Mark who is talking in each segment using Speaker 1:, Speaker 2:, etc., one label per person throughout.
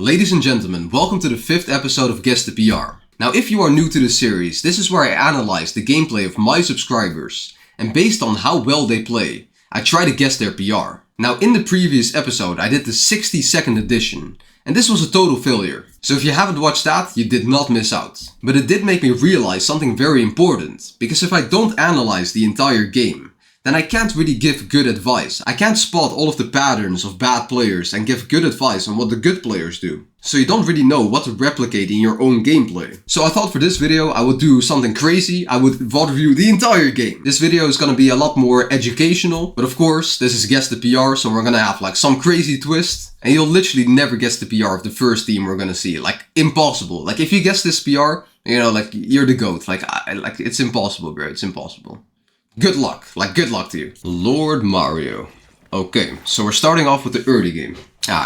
Speaker 1: Ladies and gentlemen, welcome to the 5th episode of Guess the PR. Now if you are new to the series, this is where I analyze the gameplay of my subscribers, and based on how well they play, I try to guess their PR. Now in the previous episode I did the 60-second edition, and this was a total failure. So if you haven't watched that, you did not miss out. But it did make me realize something very important, because if I don't analyze the entire game, then I can't really give good advice. I can't spot all of the patterns of bad players and give good advice on what the good players do. So you don't really know what to replicate in your own gameplay. So I thought for this video I would do something crazy. I would VOD review the entire game. This video is gonna be a lot more educational, but of course this is Guess the PR, so we're gonna have like some crazy twist. And you'll literally never guess the PR of the first team we're gonna see. Like impossible. Like if you guess this PR, you know, like you're the GOAT. Like it's impossible, bro. It's impossible. Good luck, good luck to you. Lord Mario. Okay, so we're starting off with the early game.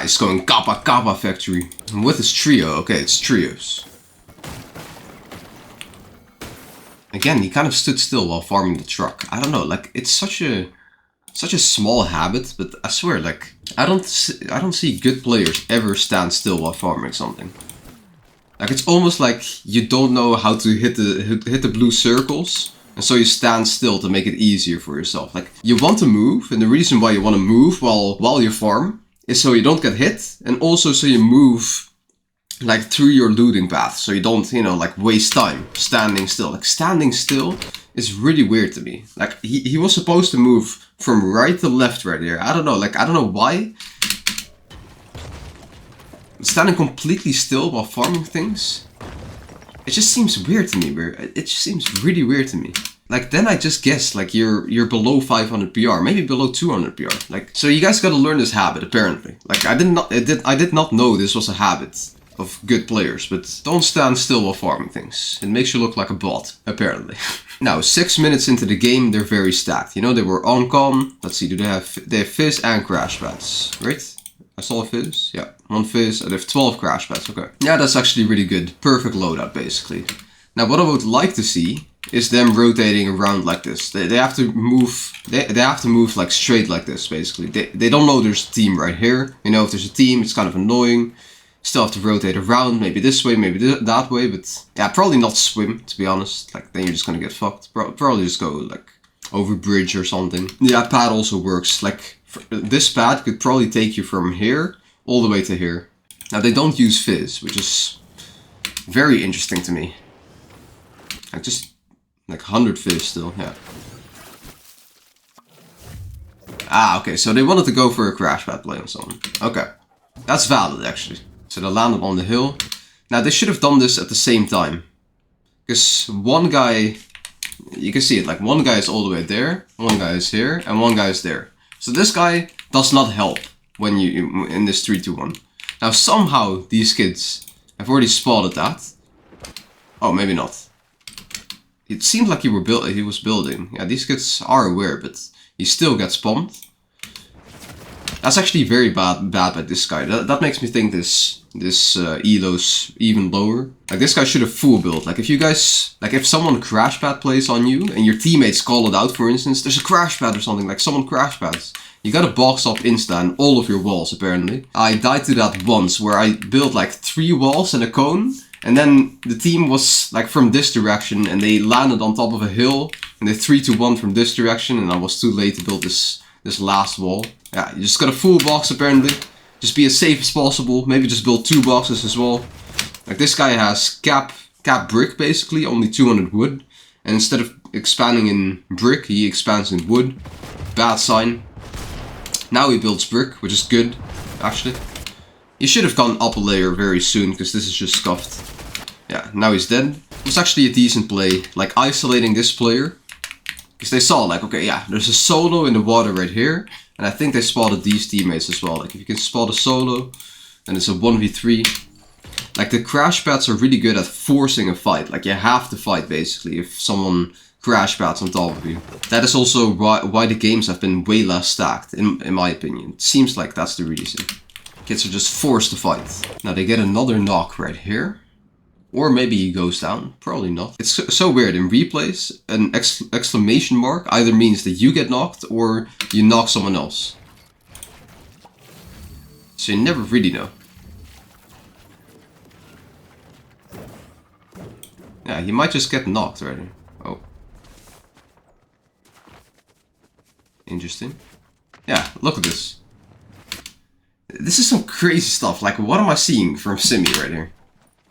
Speaker 1: He's going Kappa Kappa Factory. And with his trio, okay, it's trios. Again, he kind of stood still while farming the truck. I don't know, like, it's such a small habit, but I swear, like, I don't see good players ever stand still while farming something. Like, it's almost like you don't know how to hit the blue circles. And so you stand still to make it easier for yourself. Like, you want to move, and the reason why you want to move while you farm is so you don't get hit, and also so you move like through your looting path, so you don't, you know, like waste time standing still. Like standing still is really weird to me. Like he was supposed to move from right to left right here. I don't know, like I don't know why. Standing completely still while farming things. It just seems weird to me, bro. It just seems really weird to me. Like, then I just guess, like, you're below 500 PR, maybe below 200 PR. Like, so you guys gotta learn this habit, apparently. Like, I did not know this was a habit of good players, but don't stand still while farming things. It makes you look like a bot, apparently. Now, 6 minutes into the game, they're very stacked. You know, they were on con. Let's see, they have fizz and crash pads, right? I saw a fizz, yeah, 1 fizz, and they have 12 crash pads, okay. Yeah, that's actually really good. Perfect loadout, basically. Now, what I would like to see is them rotating around like this. They have to move, they have to move like straight like this, basically. They don't know there's a team right here. You know, if there's a team, it's kind of annoying. Still have to rotate around, maybe this way, maybe that way, but yeah, probably not swim, to be honest. Like, then you're just gonna get fucked. Probably just go, like, over bridge or something. Yeah, pad also works, like, this pad could probably take you from here all the way to here. Now they don't use fizz, which is very interesting to me. Like just like 100 fizz still, yeah. Okay, so they wanted to go for a crash pad play on someone. Okay, that's valid actually. So they landed on the hill. Now they should have done this at the same time, because one guy, you can see it, like one guy is all the way there, one guy is here, and one guy is there. So this guy does not help when you in this 3-2-1. Now somehow these kids have already spotted that. Oh, maybe not. It seemed like he was building. Yeah, these kids are aware, but he still gets bombed. That's actually very bad by this guy. That makes me think this elo's even lower. Like this guy should have full build. Like if you guys, like if someone crash pad plays on you and your teammates call it out, for instance, there's a crash pad or something, like someone crash pads. You gotta box up insta and all of your walls apparently. I died to that once where I built like 3 walls and a cone, and then the team was like from this direction and they landed on top of a hill and they 3-2-1 from this direction, and I was too late to build this last wall. Yeah, you just got a full box apparently. Just be as safe as possible. Maybe just build 2 boxes as well. Like this guy has cap brick basically, only 200 wood. And instead of expanding in brick, he expands in wood. Bad sign. Now he builds brick, which is good, actually. He should have gone up a layer very soon, because this is just scuffed. Yeah, now he's dead. It was actually a decent play, like isolating this player. Because they saw, like, okay, yeah, there's a solo in the water right here. And I think they spotted these teammates as well. Like, if you can spot a solo, then it's a 1v3. Like, the crash pads are really good at forcing a fight. Like, you have to fight, basically, if someone crash pads on top of you. That is also why the games have been way less stacked, in my opinion. It seems like that's the reason. Kids are just forced to fight. Now, they get another knock right here. Or maybe he goes down. Probably not. It's so weird. In replays, an exclamation mark either means that you get knocked or you knock someone else. So you never really know. Yeah, he might just get knocked already. Oh. Interesting. Yeah, look at this. This is some crazy stuff. Like, what am I seeing from Simi right here?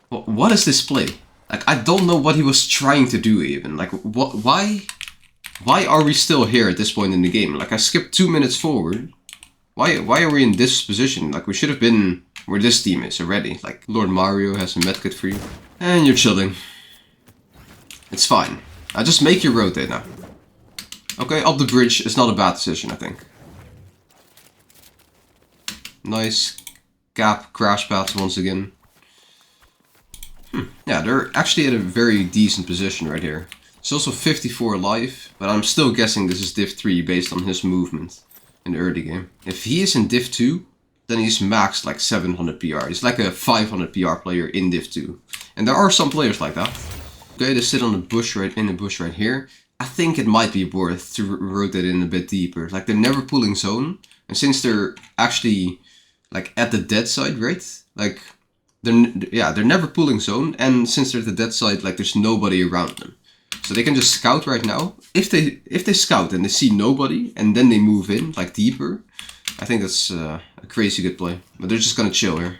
Speaker 1: What is this play? Like, I don't know what he was trying to do even. Like, what? Why are we still here at this point in the game? Like, I skipped 2 minutes forward. Why are we in this position? Like, we should have been where this team is already. Like, Lord Mario has a medkit for you. And you're chilling. It's fine. I just make you rotate now. Okay, up the bridge is not a bad decision, I think. Nice gap crash pads once again. Yeah, they're actually at a very decent position right here. It's also 54 alive, but I'm still guessing this is Div 3 based on his movement in the early game. If he is in Div 2, then he's maxed like 700 PR. He's like a 500 PR player in Div 2. And there are some players like that. Okay, they sit on the bush right here. I think it might be worth to rotate in a bit deeper. Like, they're never pulling zone. And since they're actually like at the dead side, right? Like, they're never pulling zone. And since they're at the dead side, like, there's nobody around them. So they can just scout right now. If they scout and they see nobody and then they move in like deeper, I think that's a crazy good play. But they're just gonna chill here.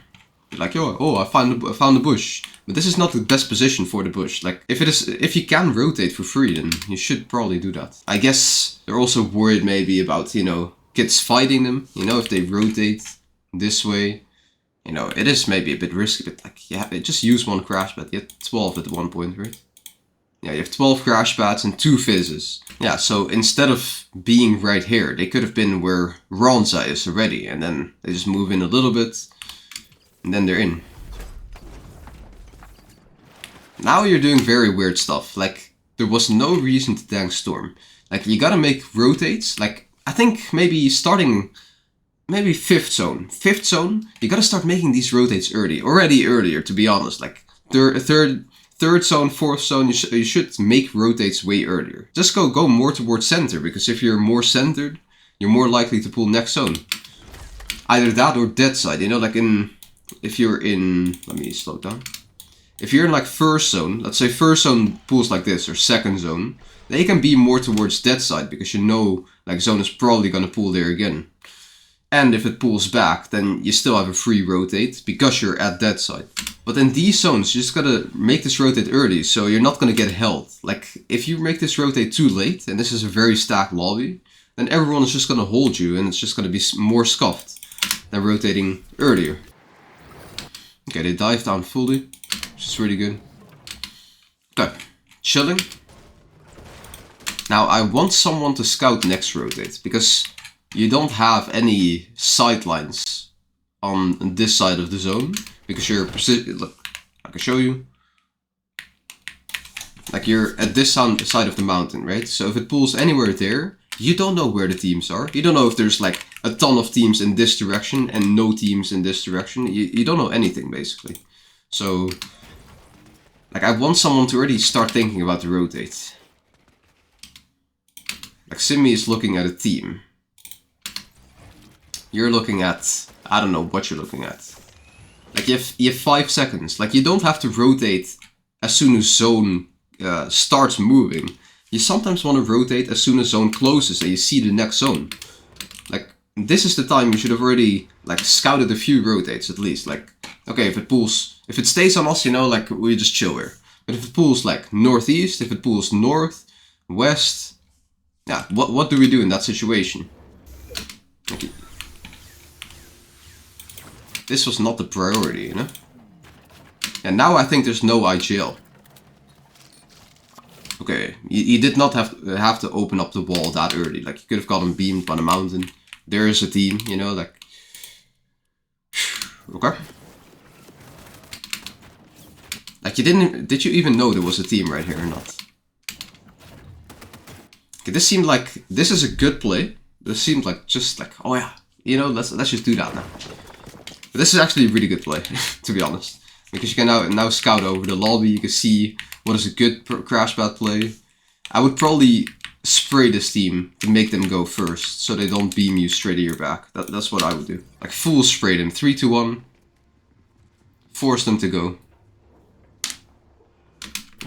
Speaker 1: Like, oh, I found the bush. But this is not the best position for the bush. Like, if you can rotate for free, then you should probably do that. I guess they're also worried maybe about, you know, kids fighting them. You know, if they rotate this way, you know, it is maybe a bit risky. But like, yeah, just use one crash pad. You had 12 at one point, right? Yeah, you have 12 crash pads and 2 fizzes. Yeah, so instead of being right here, they could have been where Ronza is already. And then they just move in a little bit. And then they're in. Now you're doing very weird stuff. Like, there was no reason to tank Storm. Like, you gotta make rotates. Like, I think maybe starting, maybe 5th zone. 5th zone, you gotta start making these rotates already earlier, to be honest. Like, third zone, 4th zone, you should make rotates way earlier. Just go more towards center, because if you're more centered, you're more likely to pull next zone. Either that or dead side, you know, like if you're in, let me slow down. If you're in like 1st zone, let's say 1st zone pulls like this, or 2nd zone, they can be more towards dead side, because you know, like, zone is probably gonna pull there again. And if it pulls back, then you still have a free rotate, because you're at dead side. But in these zones, you just gotta make this rotate early, so you're not gonna get held. Like, if you make this rotate too late, and this is a very stacked lobby, then everyone is just gonna hold you, and it's just gonna be more scuffed than rotating earlier. Okay, they dive down fully, which is really good. Okay, chilling. Now I want someone to scout next rotate, because you don't have any sidelines on this side of the zone, because you're look, I can show you. Like, you're at this side of the mountain, right? So if it pulls anywhere there, you don't know where the teams are. You don't know if there's like a ton of teams in this direction and no teams in this direction. You don't know anything, basically. So, like, I want someone to already start thinking about the rotate. Like, Simi is looking at a team. You're looking at, I don't know what you're looking at. Like, you have 5 seconds. Like, you don't have to rotate as soon as zone starts moving. You sometimes want to rotate as soon as zone closes and you see the next zone. Like, this is the time you should have already, like, scouted a few rotates at least. Like, okay, if it stays on us, you know, like, we just chill here. But if it pulls, like, northeast, if it pulls north, west, yeah, what do we do in that situation? Okay. This was not the priority, you know? And now I think there's no IGL. Okay, he did not have to open up the wall that early. Like, you could have gotten beamed by the mountain. There is a team, you know, like... Okay. Like, did you even know there was a team right here or not? Okay, this seemed like, this is a good play. This seemed like, just like, oh yeah, you know, let's just do that now. But this is actually a really good play, to be honest. Because you can now scout over the lobby, you can see what is a good crash pad play. I would probably spray this team to make them go first, so they don't beam you straight at your back. That's what I would do. Like, full spray them, 3, 2, 1. Force them to go.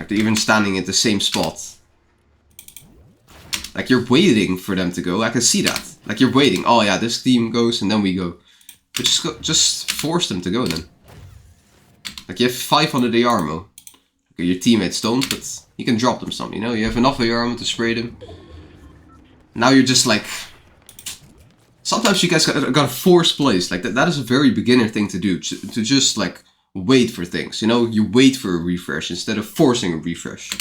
Speaker 1: Like they're even standing at the same spot. Like you're waiting for them to go. I can see that. Like you're waiting. Oh yeah, this team goes and then we go. But just force them to go then. Like you have 500 AR ammo. Okay, your teammates don't, but you can drop them some, you know? You have enough AR ammo to spray them. Now you're just like... Sometimes you guys gotta force plays. Like that is a very beginner thing to do. To just like wait for things, you know? You wait for a refresh instead of forcing a refresh.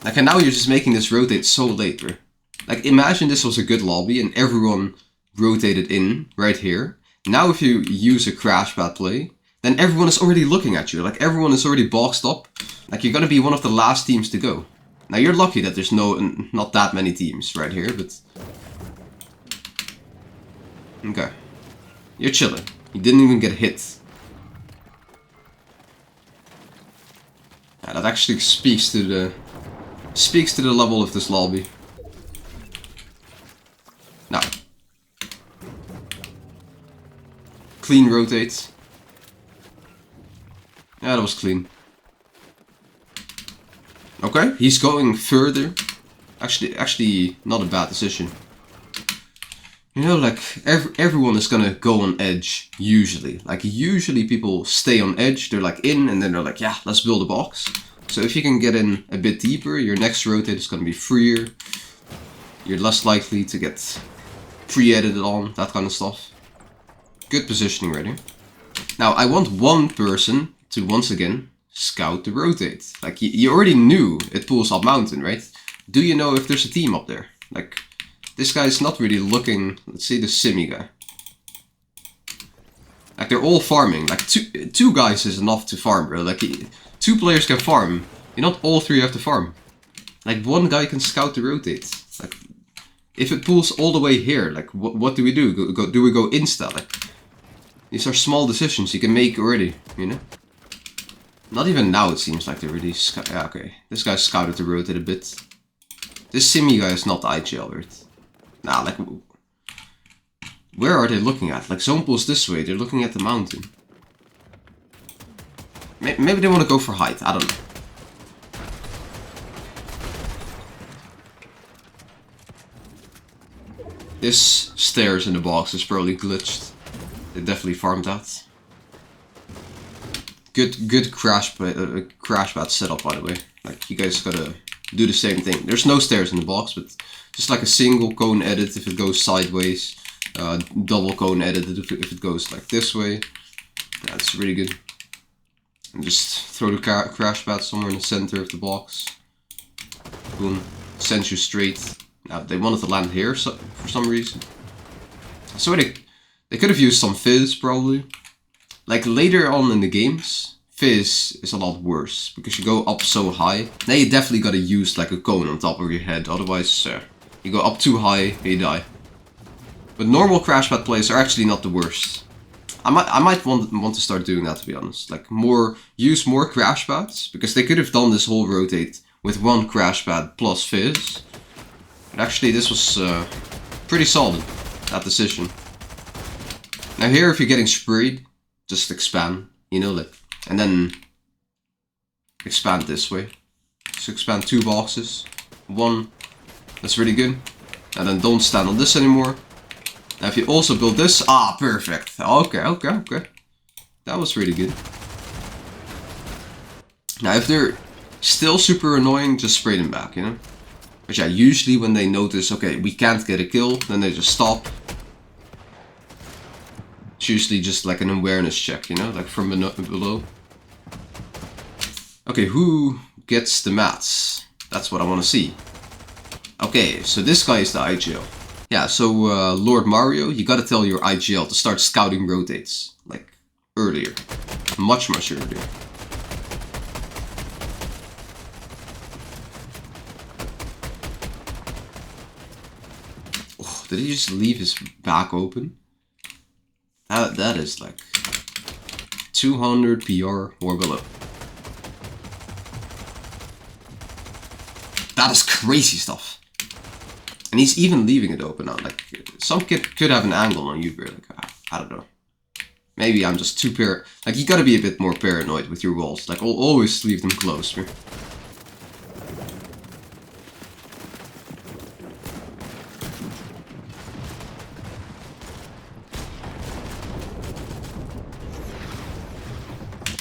Speaker 1: Like and now you're just making this rotate so late, bro. Like imagine this was a good lobby and everyone rotated in right here. Now if you use a crash pad play, then everyone is already looking at you. Like everyone is already boxed up. Like you're gonna be one of the last teams to go. Now you're lucky that there's not that many teams right here, but... Okay. You're chilling. You didn't even get hit. Yeah, that actually speaks to the level of this lobby. Now. Clean rotate. Yeah, that was clean. Okay, he's going further. Actually, not a bad decision. You know, like, everyone is gonna go on edge, usually. Like, usually people stay on edge, they're like in, and then they're like, yeah, let's build a box. So if you can get in a bit deeper, your next rotate is gonna be freer. You're less likely to get pre-edited on, that kind of stuff. Good positioning ready. Now, I want one person to, once again, scout the rotate. Like, you already knew it pulls up mountain, right? Do you know if there's a team up there? Like, this guy's not really looking... Let's say the Simi guy. Like, they're all farming. Like, two guys is enough to farm, bro. Like, 2 players can farm. You not all 3 have to farm. Like, 1 guy can scout the rotate. Like, if it pulls all the way here, like, what do we do? Do we go insta? Like, these are small decisions you can make already, you know? Not even now it seems like they're really... Yeah, okay. This guy scouted the rotate a bit. This Simi guy is not IGL, right? Nah, like... Where are they looking at? Like, zone pulls this way. They're looking at the mountain. Maybe they want to go for height. I don't know. This stairs in the box is probably glitched. They definitely farmed that. Good crash pad setup, by the way. Like, you guys gotta do the same thing. There's no stairs in the box, but just like a single cone edit if it goes sideways. Double cone edit if it goes like this way. That's really good. And just throw the crash pad somewhere in the center of the box. Boom. Sends you straight. Now, they wanted to land here for some reason. So they could have used some fizz, probably. Like, later on in the games, fizz is a lot worse. Because you go up so high. Now you definitely gotta use, like, a cone on top of your head. Otherwise, you go up too high, and you die. But normal crash pad plays are actually not the worst. I might want to start doing that, to be honest. Like, use more crash pads. Because they could have done this whole rotate with 1 crash pad plus fizz. But actually, this was pretty solid, that decision. Now here, if you're getting sprayed, just expand, you know, like, and then expand this way. So expand 2 boxes, 1, that's really good. And then don't stand on this anymore. Now if you also build this, perfect. Okay. That was really good. Now if they're still super annoying, just spray them back, you know. But yeah, usually when they notice, okay, we can't get a kill, then they just stop. It's usually just like an awareness check, you know, like from below. Okay, who gets the mats? That's what I want to see. Okay, so this guy is the IGL. Yeah, so Lord Mario, you gotta tell your IGL to start scouting rotates. Like, earlier. Much earlier. Oh, did he just leave his back open? That is like 200 PR or below. That is crazy stuff. And he's even leaving it open now. Like, some kid could have an angle on you, bro. Like, I don't know. Maybe I'm just too like, you gotta be a bit more paranoid with your walls. Like, always leave them closed, bro.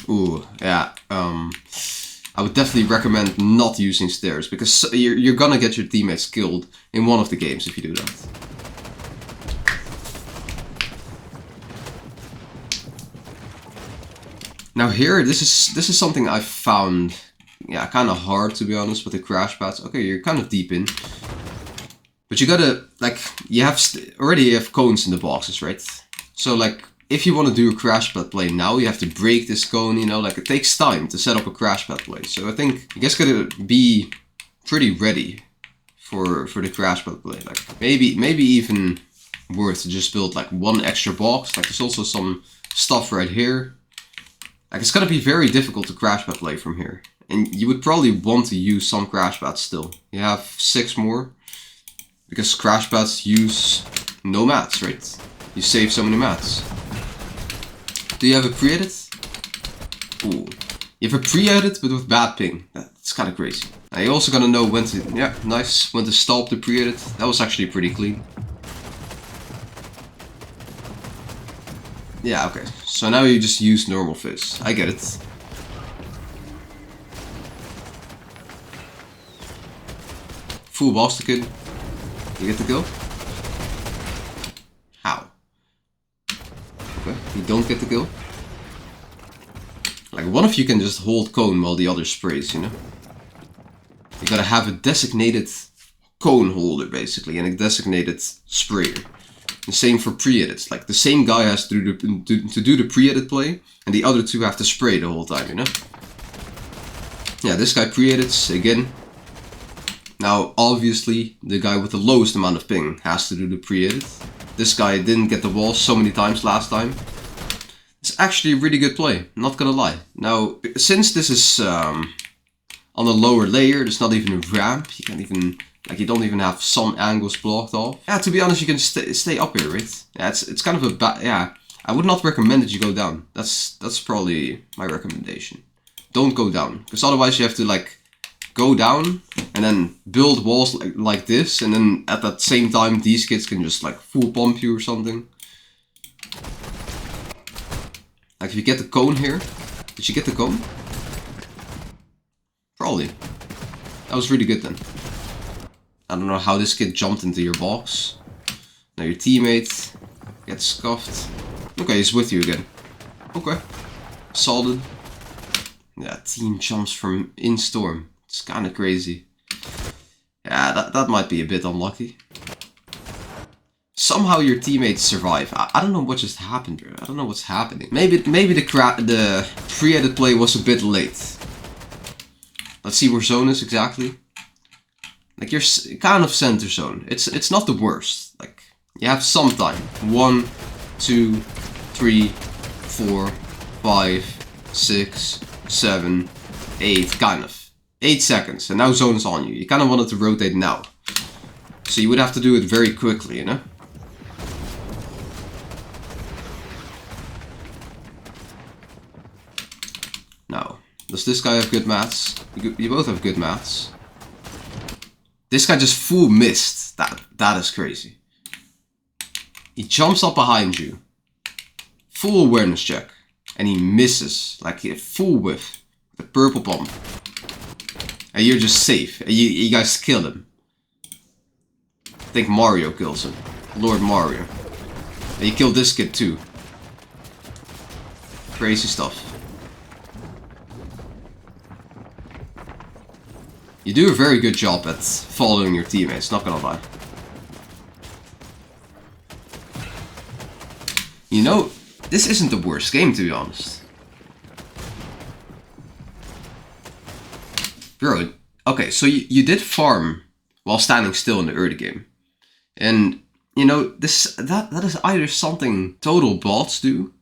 Speaker 1: Ooh, yeah. I would definitely recommend not using stairs, because you're gonna get your teammates killed in one of the games if you do that. Now here, this is something I found, yeah, kind of hard, to be honest, with the crash pads. Okay, you're kind of deep in, but you gotta, like, you have already have cones in the boxes, right? So like, if you want to do a crash pad play now, you have to break this cone, you know, like it takes time to set up a crash pad play. So I think you guys gotta be pretty ready for the crash pad play. Like maybe even worth to just build like one extra box. Like there's also some stuff right here. Like it's gonna be very difficult to crash pad play from here. And you would probably want to use some crash pads still. You have 6 more. Because crash pads use no mats, right? You save so many mats. Do you have a pre-edit? Ooh. You have a pre-edit but with bad ping. That's kind of crazy. Now you're also gonna know when to, yeah, nice, when to stop the pre-edit. That was actually pretty clean. Yeah, okay. So now you just use normal fizz. I get it. Full boss to kid. You get the kill? How? Okay, you don't get the kill. Like one of you can just hold cone while the other sprays, you know? You gotta have a designated cone holder basically, and a designated sprayer. The same for pre-edits. Like the same guy has to do the pre-edit play, and the other 2 have to spray the whole time, you know? Yeah, this guy pre-edits again. Now, obviously, the guy with the lowest amount of ping has to do the pre-edit. This guy didn't get the wall so many times last time. It's actually a really good play, not gonna lie. Now, since this is on a lower layer, there's not even a ramp. You can't even, like, you don't even have some angles blocked off. Yeah, to be honest, you can stay up here, right? Yeah, it's kind of a bad, yeah. I would not recommend that you go down. That's probably my recommendation. Don't go down, because otherwise you have to, like, go down and then build walls like this, and then at that same time these kids can just like full pump you or something. Like if you get the cone here, did you get the cone? Probably. That was really good then. I don't know how this kid jumped into your box. Now your teammate gets scuffed. Okay, he's with you again. Okay. Solid. Yeah, team jumps from in storm. It's kind of crazy. Yeah, that might be a bit unlucky. Somehow your teammates survive. I don't know what just happened here. I don't know what's happening. Maybe the pre-edit play was a bit late. Let's see where zone is exactly. Like you're kind of center zone. It's not the worst. Like you have some time. 1, 2, 3, 4, 5, 6, 7, 8, kind of. 8 seconds, and now zone is on you. You kind of wanted to rotate now. So you would have to do it very quickly, you know? Now, does this guy have good mats? You both have good mats. This guy just full missed. That is crazy. He jumps up behind you. Full awareness check. And he misses. Like a full whiff. The purple pump. And you're just safe. And you guys kill him. I think Mario kills him. Lord Mario. And you killed this kid too. Crazy stuff. You do a very good job at following your teammates, not gonna lie. You know, this isn't the worst game, to be honest. Bro, okay, so you did farm while standing still in the early game. And, you know, that is either something total bots do,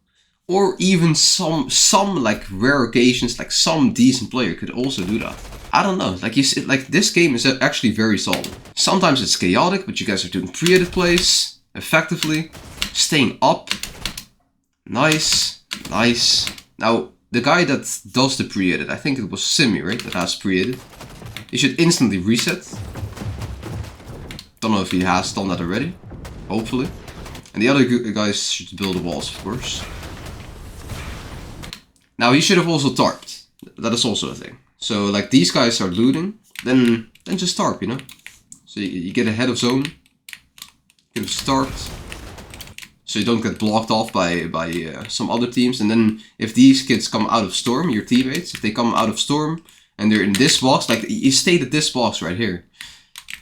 Speaker 1: or even some like rare occasions, like some decent player could also do that. I don't know, like you see, like this game is actually very solid. Sometimes it's chaotic, but you guys are doing pre-edit plays effectively, staying up. Nice, nice. Now, the guy that does the pre-edit, I think it was Simi, right, that has pre-edit. He should instantly reset. Don't know if he has done that already. Hopefully. And the other guys should build the walls, of course. Now he should have also tarped. That is also a thing. So like these guys are looting, then just tarp, you know. So you get ahead of zone, get a start, so you don't get blocked off by some other teams. And then if these kids come out of storm, your teammates, if they come out of storm and they're in this box, like you stayed at this box right here,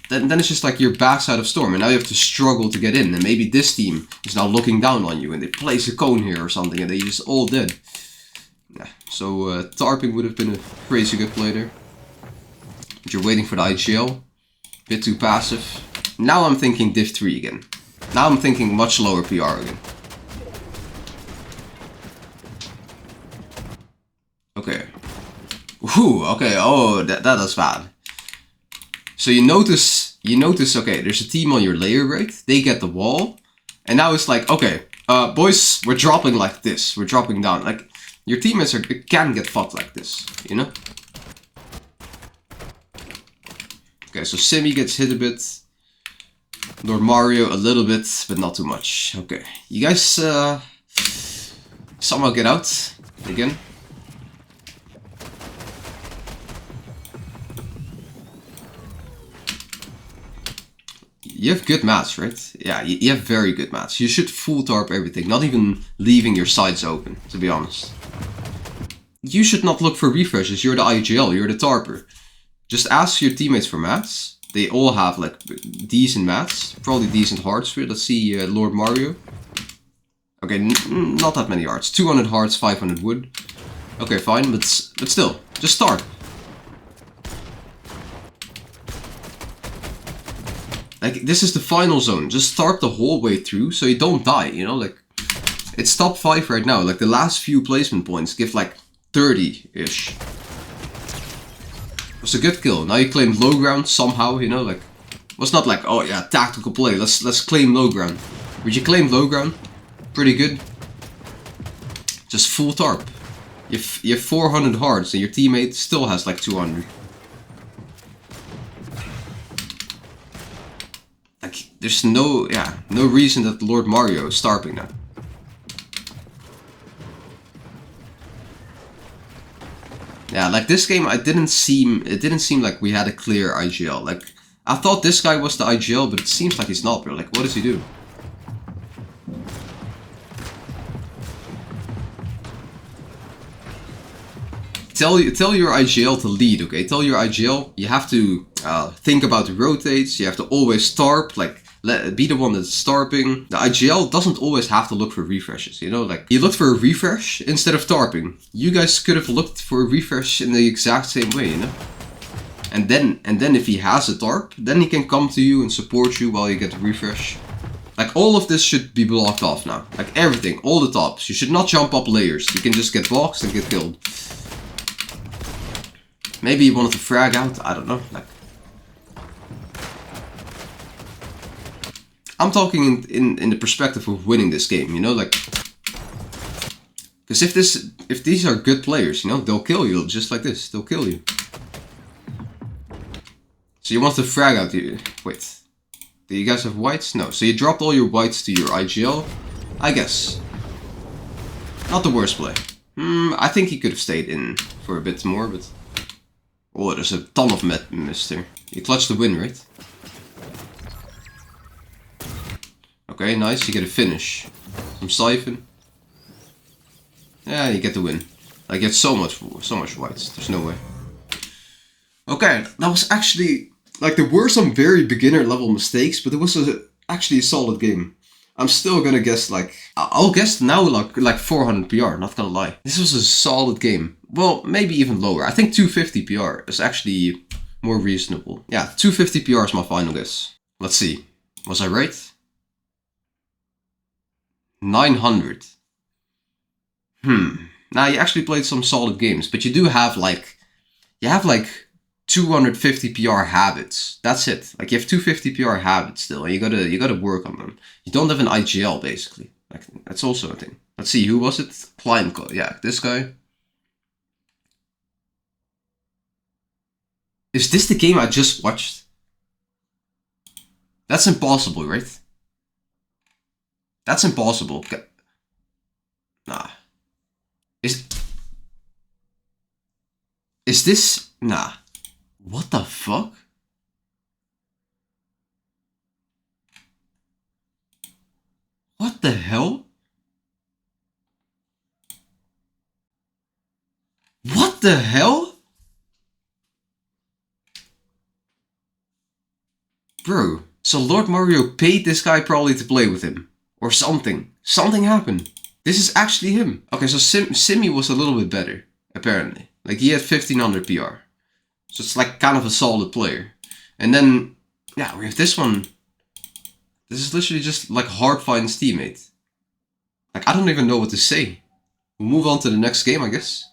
Speaker 1: then it's just like your back's out of storm, and now you have to struggle to get in. And maybe this team is now looking down on you, and they place a cone here or something, and they just all dead. Yeah, so tarping would have been a crazy good play there. But you're waiting for the IGL. Bit too passive. Now I'm thinking div 3 again. Now I'm thinking much lower PR again. Okay. Whew, okay, oh, that is bad. So you notice, okay, there's a team on your layer, right? They get the wall. And now it's like, okay, boys, we're dropping like this. We're dropping down. Like, your teammates can get fucked like this, you know? Okay, so Simi gets hit a bit. Lord Mario a little bit, but not too much. Okay, you guys somehow get out again. You have good mats, right? Yeah, you have very good mats. You should full tarp everything, not even leaving your sides open, to be honest. You should not look for refreshes. You're the IGL, you're the tarper. Just ask your teammates for mats. They all have like decent mats, probably decent hearts for it. Let's see, Lord Mario. Okay, not that many hearts. 200 hearts, 500 wood. Okay, fine, but still, just start. Like, this is the final zone. Just start the whole way through so you don't die, you know? Like, it's top 5 right now. Like, the last few placement points give like 30-ish. It was a good kill. Now you claimed low ground somehow, you know, like, it was not like, oh yeah, tactical play, let's claim low ground. But you claimed low ground, pretty good. Just full tarp. You have 400 hearts and your teammate still has like 200. Like, there's no reason that Lord Mario is tarping now. Yeah, like this game, it didn't seem like we had a clear IGL. Like, I thought this guy was the IGL, but it seems like he's not, bro. Like, what does he do? Tell your IGL to lead, okay? Tell your IGL, you have to think about the rotates, you have to always tarp, like, be the one that's tarping. The IGL doesn't always have to look for refreshes, you know? Like, he looked for a refresh instead of tarping. You guys could have looked for a refresh in the exact same way, you know? And then if he has a tarp, then he can come to you and support you while you get the refresh. Like, all of this should be blocked off now. Like, everything, all the tops. You should not jump up layers. You can just get boxed and get killed. Maybe he wanted to frag out, I don't know. Like, I'm talking in the perspective of winning this game, you know, like, because if these are good players, you know, they'll kill you just like this. They'll kill you. So you want to frag out you. Wait, do you guys have whites? No. So you dropped all your whites to your IGL, I guess. Not the worst play. I think he could have stayed in for a bit more, but oh, there's a ton of mist here. You clutched the win, right? Okay, nice, you get a finish. Some siphon. Yeah, you get the win. I get so much whites, there's no way. Okay, that was actually, like, there were some very beginner level mistakes, but it was actually a solid game. I'm still gonna guess, like, I'll guess now like 400 PR, not gonna lie. This was a solid game. Well, maybe even lower. I think 250 PR is actually more reasonable. Yeah, 250 PR is my final guess. Let's see, was I right? 900. Now you actually played some solid games, but you do have like, 250 PR habits. That's it. Like, you have 250 PR habits still, and you gotta work on them. You don't have an IGL basically. Like, that's also a thing. Let's see, who was it? Kleinko. Yeah, this guy. Is this the game I just watched? That's impossible, right? That's impossible. Nah. Is this... Nah. What the fuck? What the hell? What the hell? Bro, so Lord Mario paid this guy probably to play with him. Or something. Something happened. This is actually him. Okay, so Simmy was a little bit better, apparently. Like, he had 1500 PR. So it's like kind of a solid player. And then, yeah, we have this one. This is literally just like Hardfine's teammate. Like, I don't even know what to say. We'll move on to the next game, I guess.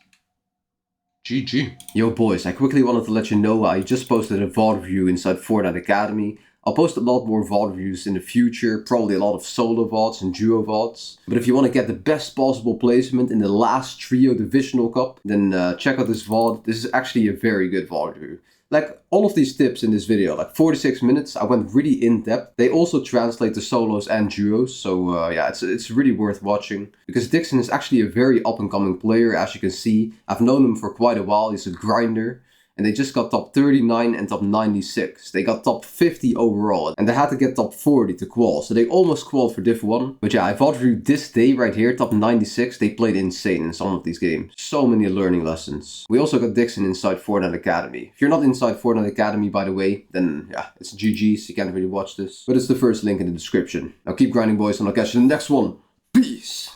Speaker 1: GG. Yo boys, I quickly wanted to let you know I just posted a VOD review inside Fortnite Academy. I'll post a lot more VOD reviews in the future, probably a lot of solo VODs and duo VODs. But if you want to get the best possible placement in the last trio divisional cup, then check out this VOD. This is actually a very good VOD review. Like, all of these tips in this video, like 46 minutes, I went really in depth. They also translate to solos and duos, so yeah, it's really worth watching. Because Dixon is actually a very up and coming player, as you can see. I've known him for quite a while, he's a grinder. And they just got top 39 and top 96. They got top 50 overall. And they had to get top 40 to qual. So they almost qualified for Div 1. But yeah, I VOD reviewed this day right here, top 96. They played insane in some of these games. So many learning lessons. We also got Dixon inside Fortnite Academy. If you're not inside Fortnite Academy, by the way, then yeah, it's GG's. You can't really watch this. But it's the first link in the description. Now keep grinding, boys, and I'll catch you in the next one. Peace!